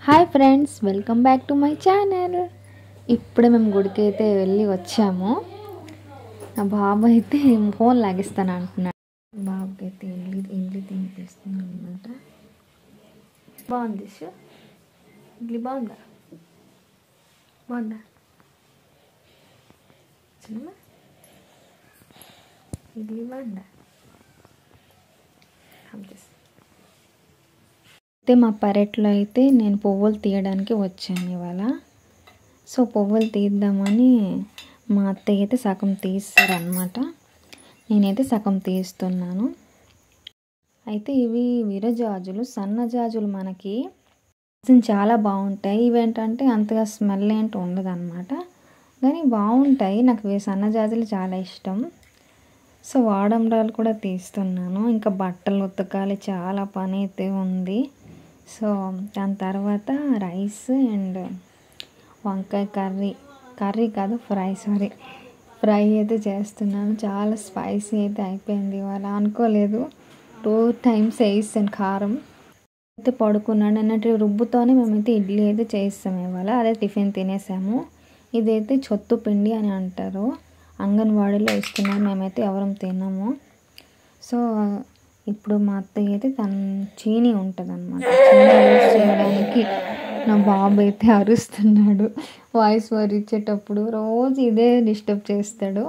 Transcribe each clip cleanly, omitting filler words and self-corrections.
Hi friends, welcome back to my channel. ఇప్పుడే మేము గుడికి అయితే వెళ్ళి వచ్చాము. నా బాబు అయితే ఫోన్ లాగిస్తాను అంటున్నాడు. బాబుకి అయితే ఇడ్లీ తినిపిస్తున్నాను అనమాట. బాగుంది ఇడ్లీ, బాగుందా? చిన్నమ్మా, ఇడ్లీ బాగుందా? అయితే మా పెరట్లో అయితే నేను పువ్వులు తీయడానికి వచ్చాను ఇవాళ. సో పువ్వులు తీద్దామని మా అత్తయ్య అయితే సగం తీస్తారనమాట. నేనైతే సగం తీస్తున్నాను. అయితే ఇవి విరజాజులు, సన్నజాజులు మనకి చాలా బాగుంటాయి. ఇవేంటంటే అంతగా స్మెల్ ఏంటి ఉండదు అనమాట, కానీ బాగుంటాయి. నాకు సన్నజాజులు చాలా ఇష్టం. సో వాడంబరాలు కూడా తీస్తున్నాను. ఇంకా బట్టలు ఉతకాలి, చాలా పని అయితే ఉంది. సో దాని తర్వాత రైస్ అండ్ వంకాయ కర్రీ కాదు ఫ్రై అయితే చేస్తున్నాను. చాలా స్పైసీ అయితే అయిపోయింది ఇవాళ. అనుకోలేదు 2 times వేసాను కారం. అయితే పడుకున్నాను. అన్నట్టు రుబ్బుతోనే మేమైతే ఇడ్లీ అయితే చేస్తాము ఇవాళ. అదే టిఫిన్ తినేసాము. ఇదైతే చొత్తు పిండి అని అంటారు, అంగన్వాడీలో ఇస్తున్నారు. మేమైతే ఎవరం తినము. సో ఇప్పుడు మా అత్తయ్య అయితే తన చీనీ ఉంటుంది అనమాట, చీనీ యూస్ చేయడానికి. నా బాబు అయితే అరుస్తున్నాడు వాయిస్ ఓవర్ ఇచ్చేటప్పుడు. రోజు ఇదే డిస్టర్బ్ చేస్తాడు.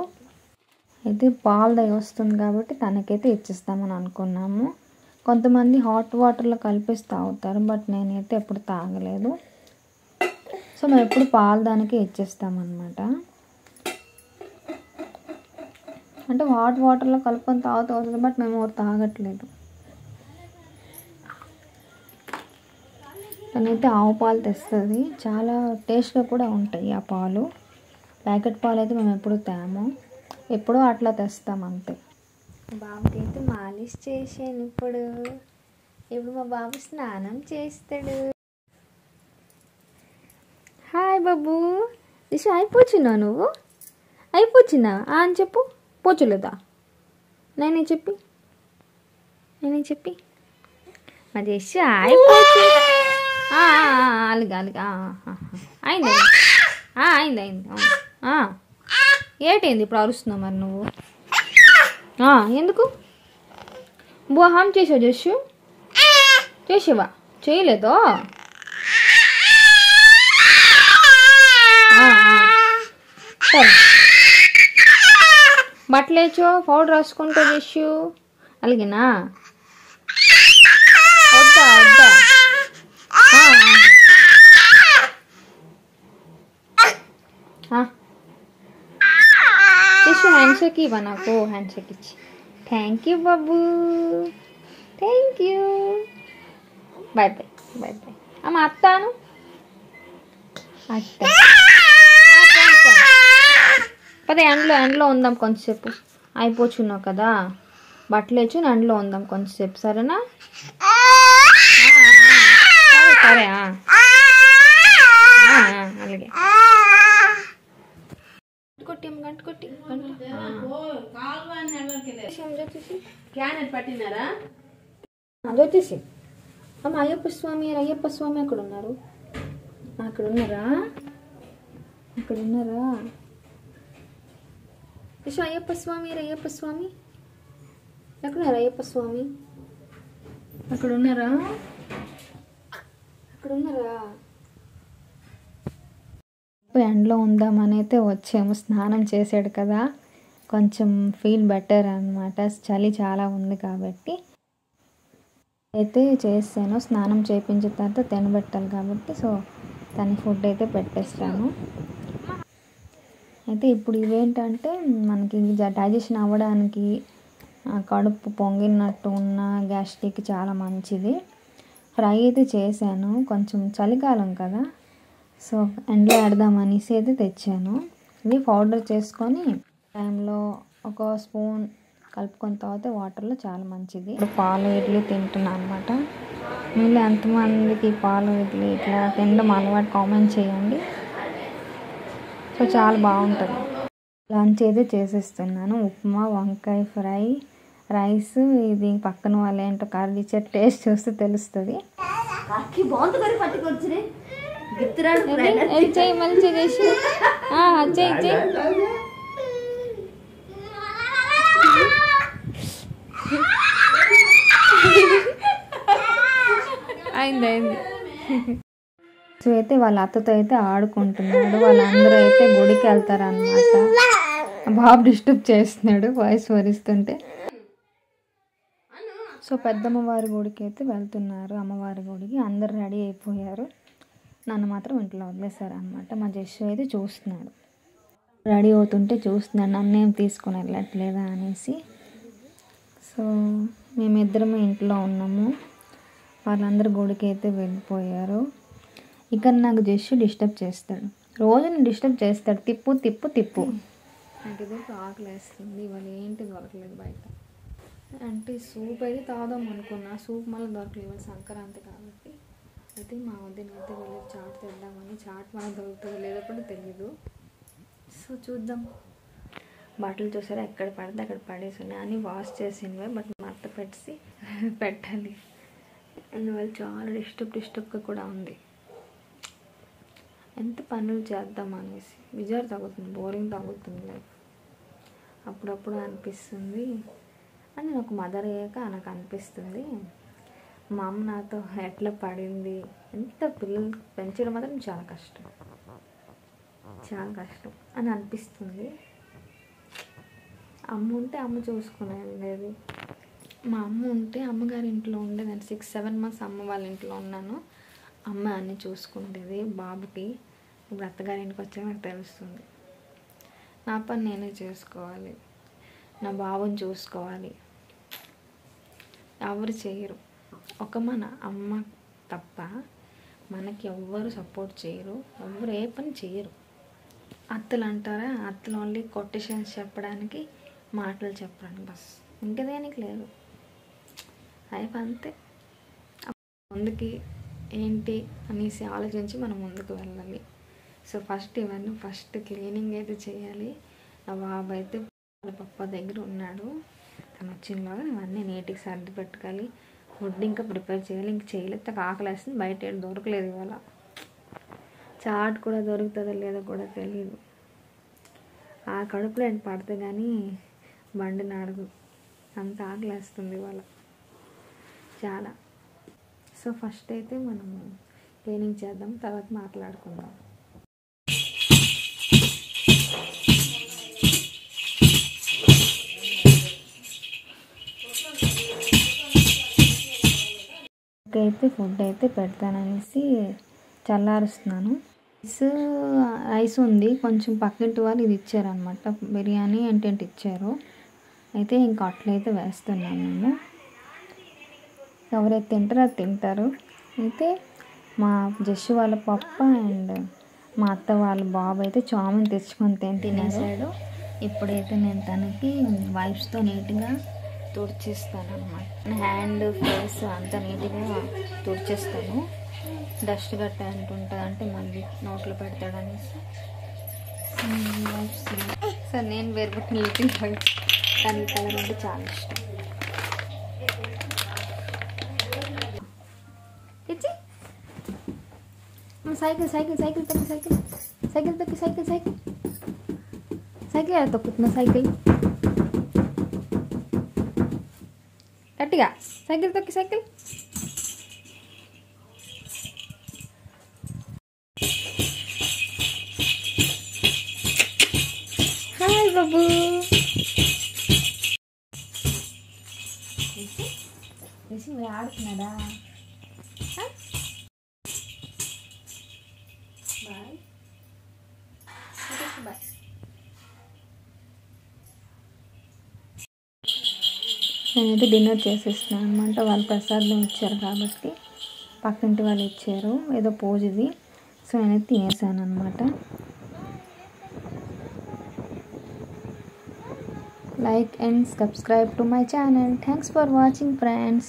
అయితే పాలు దయ వస్తుంది కాబట్టి తనకైతే ఇచ్చేస్తామని అనుకున్నాము. కొంతమంది హాట్ వాటర్లో కలిపేసి తాగుతారు, బట్ నేనైతే ఎప్పుడు తాగలేదు. సో మేము ఎప్పుడు పాలు దానికి ఇచ్చేస్తామన్నమాట. అంటే హాట్ వాటర్లో కలుపుకొని తాగుతుంది, బట్ మేము ఎవరు తాగట్లేదు. తనైతే ఆవు పాలు తెస్తుంది, చాలా టేస్ట్గా కూడా ఉంటాయి ఆ పాలు. ప్యాకెట్ పాలు అయితే మేము ఎప్పుడు తేము, ఎప్పుడో అట్లా తెస్తాం అంతే. బాబుకి అయితే మాలిష్ చేసాను. ఇప్పుడు మా బాబు స్నానం చేస్తాడు. హాయ్ బాబు, దిశ అయిపోచున్నావు నువ్వు? అయిపోచున్నావా అని చెప్పు. పోచులేదా? నేనే చెప్పి మా చేసి అయిపోచు. అలిగా అయింది ఏటైంది ఇప్పుడు అరుస్తున్నావు మరి నువ్వు? ఎందుకు హామ్ చేసావు? చేసావా? చేయలేదో? సరే, బట్టలు వేచో, పౌడర్ రాసుకుంటూ చేసు. అలాగేనా? వద్దా? చేసు. హ్యాండ్షేక్ ఇవ్వ నాకు, హ్యాండ్షేక్ ఇచ్చి. థ్యాంక్ యూ బాబు, థ్యాంక్ యూ. బాయ్. అమ్మ అత్తాను అత్త పదే ఎండలో ఉందాం కొంచెంసేపు. అయిపోచున్నావు కదా, బట్టలు వేచు, ఎండలో ఉందాం కొంచెంసేపు, సరేనా? సరే అలాగే. గంట కొట్టి వచ్చేసి అమ్మ అయ్యప్ప స్వామి అక్కడ ఉన్నారు. అక్కడ ఉన్నారా? అయ్యప్ప స్వామి ఎక్కడున్నారు? అయ్యప్ప స్వామి అక్కడ ఉన్నారా? ఎండలో ఉందామని అయితే వచ్చాము. స్నానం చేసాడు కదా, కొంచెం ఫీల్ బెటర్ అనమాట. చలి చాలా ఉంది కాబట్టి అయితే చేసాను. స్నానం చేయించిన తర్వాత తినబెట్టాలి కాబట్టి సో తన ఫుడ్ అయితే పెట్టేస్తాను. అయితే ఇప్పుడు ఇవేంటంటే మనకి డైజెషన్ అవ్వడానికి, కడుపు పొంగినట్టు ఉన్న గ్యాస్ట్రిక్ చాలా మంచిది. ఫ్రై అయితే చేశాను, కొంచెం చలికాలం కదా, సో ఎండలో ఆడదామనేసి అయితే తెచ్చాను. ఇది పౌడర్ చేసుకొని టైంలో 1 స్పూన్ కలుపుకొని తాగితే వాటర్లో చాలా మంచిది. ఇప్పుడు పాలు ఇడ్లీ తింటున్నాను అనమాట. మీరు ఎంతమందికి పాలు ఇడ్లీ ఇట్లా తినడం అలవాటు కామెంట్ చేయండి. సో చాలా బాగుంటుంది. లంచ్ అయితే చేసేస్తున్నాను. ఉప్మా, వంకాయ ఫ్రై, రైస్. ఇది పక్కన వాళ్ళు ఏంటో కర్రీ ఇచ్చే టేస్ట్ చూస్తే తెలుస్తుంది. కాకి బాగుంది కరి పట్టుకొచ్చు రే గిత్తరాడు చెయ్యి మంచిగా చేసి చెయ్యి చెయ్యి అయింది అయింది. సో అయితే వాళ్ళ అత్తతో అయితే ఆడుకుంటున్నాడు. వాళ్ళందరూ అయితే గుడికి వెళ్తారు అన్నమాట. బాబు డిస్టర్బ్ చేస్తున్నాడు వాయిస్ వరిస్తుంటే. సో పెద్దమ్మ వారి గుడికి అయితే వెళ్తున్నారు. అమ్మవారి గుడికి అందరు రెడీ అయిపోయారు. నన్ను మాత్రం ఇంట్లో వదిలేశారు అనమాట. మా జస్సు అయితే చూస్తున్నాడు, రెడీ అవుతుంటే చూస్తున్నాడు నన్నేం తీసుకొని వెళ్ళట్లేదా అనేసి. సో మేమిద్దరమే ఇంట్లో ఉన్నాము. వాళ్ళందరూ గుడికి అయితే వెళ్ళిపోయారు. ఇక్కడ నాకు జస్సు డిస్టర్బ్ చేస్తాడు, రోజు నేను డిస్టర్బ్ చేస్తాడు. తిప్పు తిప్పు తిప్పు. నాకు ఇదే ఆకలి వేస్తుంది. ఇవాళ ఏంటి దొరకలేదు బయట. అంటే సూప్ అయితే తాగుదాం అనుకున్నా, సూప్ మళ్ళీ దొరకలేదు. ఇవాళ సంక్రాంతి కాబట్టి అయితే మా వదిన అయితే వెళ్ళి చాట్ తెద్దామని. చాట్ మనకు దొరుకుతుందో లేదో కూడా తెలీదు. సో చూద్దాం. బట్టలు చూసారా ఎక్కడ పడితే అక్కడ పడేసి ఉన్నాయి. అని వాష్ చేసినవే, బట్ మత్త పెట్టాలి. అందువల్ల చాలా డిస్టర్బ్గా కూడా ఉంది. ఎంత పనులు చేద్దాం అనేసి విజారు తగ్గుతుంది, బోరింగ్ తగ్గుతుంది లైఫ్. అప్పుడప్పుడు అనిపిస్తుంది అని నాకు మదర్ అయ్యాక నాకు అనిపిస్తుంది మా అమ్మ నాతో ఎట్లా పడింది. ఎంత పిల్లలు పెంచడం మాత్రం చాలా కష్టం అని అనిపిస్తుంది. అమ్మ ఉంటే అమ్మ చూసుకునేది. మా అమ్మ ఉంటే అమ్మగారి ఇంట్లో ఉండేదాన్ని. 6-7 months అమ్మ వాళ్ళ ఇంట్లో ఉన్నాను. అమ్మ అన్నీ చూసుకుండేది బాబుకి. ఇప్పుడు అత్తగారి ఇంటికి వచ్చాక నాకు తెలుస్తుంది నా పని నేనే చేసుకోవాలి, నా బాబుని చూసుకోవాలి. ఎవరు చేయరు, ఒక మన అమ్మ తప్ప మనకి ఎవ్వరు సపోర్ట్ చేయరు, ఎవరు ఏ పని చేయరు. అత్తలు అంటారా, అత్తలు ఓన్లీ కొటేషన్స్ చెప్పడానికి, మాటలు చెప్పడానికి బస్, ఇంకా దేనికి లేదు. లైఫ్ అంతే. ముందుకి ఏంటి అనేసి ఆలోచించి మనం ముందుకు వెళ్ళాలి. సో ఫస్ట్ క్లీనింగ్ అయితే చేయాలి. నా బాబు అయితే వాళ్ళ పప్ప దగ్గర ఉన్నాడు. తను వచ్చినలాగా ఇవన్నీ నీట్గా సర్ది పెట్టుకోవాలి. ఫుడ్ ఇంకా ప్రిపేర్ చేయాలి. ఇంక చేయలేదు, ఆకలి వేస్తుంది. బయట ఏడు దొరకలేదు ఇవాళ. చాట్ కూడా దొరుకుతుందో లేదో కూడా తెలియదు. ఆ కడుపులో ఏంటి పడితే కానీ బండి నడదు, అంత ఆకలి వేస్తుంది ఇవాళ చాలా. సో ఫస్ట్ అయితే మనం క్లీనింగ్ చేద్దాం, తర్వాత మాట్లాడుకుందాం. అయితే ఫుడ్ అయితే పెడతాననేసి చల్లారుస్తున్నాను. రైస్ ఉంది కొంచెం, పక్కింటి వాళ్ళు ఇది ఇచ్చారనమాట, బిర్యానీ ఏంటంటే ఇచ్చారు. అయితే ఇంకా అట్లయితే వేస్తున్నాను నేను. ఎవరైతే తింటారో అది తింటారు. అయితే మా జస్సు వాళ్ళ పప్ప అండ్ మా అత్త వాళ్ళ బాబు అయితే చామిన్ తెచ్చుకొని తినేసాడు. ఇప్పుడైతే నేను తనకి వైప్స్తో నీట్గా తుడిచేస్తాను అనమాట. హ్యాండ్ ఫేస్ అంతా నీట్గా తుడిచేస్తాను. డస్ట్ గట్ట అంటుంటుంది అంటే మళ్ళీ నోట్లో పెడతాడు అనేసి వైప్స్. సార్ నేను వేరుబట్టిన లిటిల్ వైప్స్, కానీ కలర్ అంటే చాలా ఇష్టం. సైకిల్ ఎలా తొక్కుతున్నా? సైకిల్ గట్టిగా సైకిల్ తొక్కి. సైకిల్ హాయ్ బాబు. ఆడుతున్నాడా? Bye bye. నేనైతే డిన్నర్ చేసేస్తున్నాను అనమాట. వాళ్ళు ప్రసాదం ఇచ్చారు కాబట్టి, పక్కింటి వాళ్ళు ఇచ్చారు, ఏదో పూజది. సో నేనైతే తినేసాను అనమాట. Like and subscribe to my channel. Thanks for watching, friends.